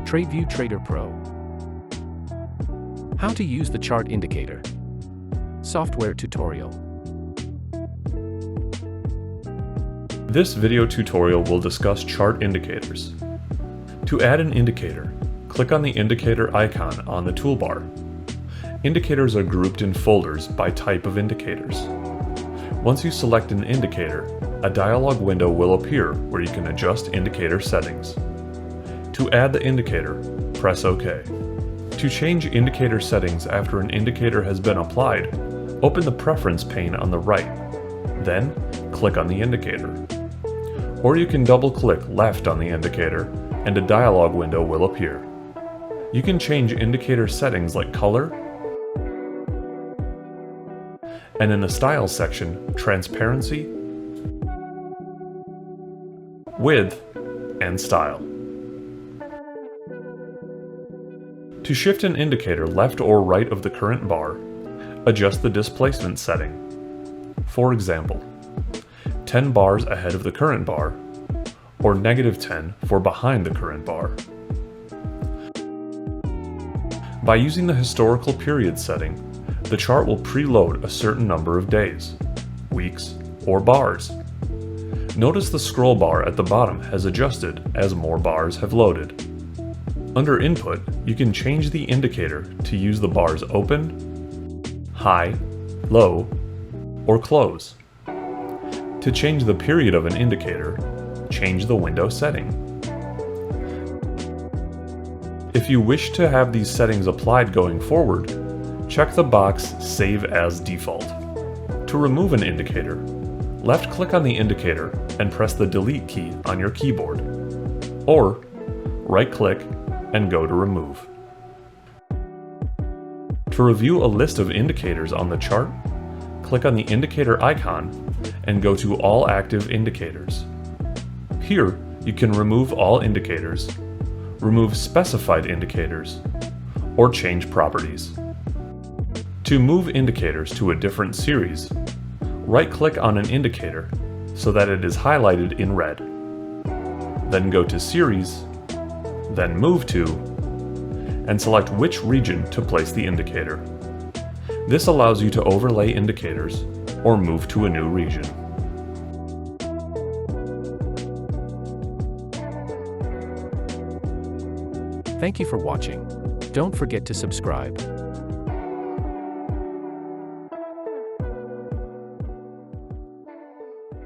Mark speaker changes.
Speaker 1: TradeView Trader Pro. How to use the chart indicator. Software tutorial.
Speaker 2: This video tutorial will discuss chart indicators. To add an indicator, click on the indicator icon on the toolbar. Indicators are grouped in folders by type of indicators. Once you select an indicator, a dialog window will appear where you can adjust indicator settings. To add the indicator, press OK. To change indicator settings after an indicator has been applied, open the Preference pane on the right. Then, click on the indicator. Or you can double-click left on the indicator, and a dialog window will appear. You can change indicator settings like color, and in the Style section, transparency, width, and style. To shift an indicator left or right of the current bar, adjust the displacement setting. For example, 10 bars ahead of the current bar, or -10 for behind the current bar. By using the historical period setting, the chart will preload a certain number of days, weeks, or bars. Notice the scroll bar at the bottom has adjusted as more bars have loaded. Under Input, you can change the indicator to use the bars open, high, low, or close. To change the period of an indicator, change the window setting. If you wish to have these settings applied going forward, check the box Save as Default. To remove an indicator, left-click on the indicator and press the Delete key on your keyboard. Or, right-click and go to Remove. To review a list of indicators on the chart, click on the indicator icon and go to All Active Indicators. Here, you can remove all indicators, remove specified indicators, or change properties. To move indicators to a different series, right-click on an indicator so that it is highlighted in red. Then go to Series, then Move to, and select which region to place the indicator. This allows you to overlay indicators or move to a new region.
Speaker 1: Thank you for watching. Don't forget to subscribe.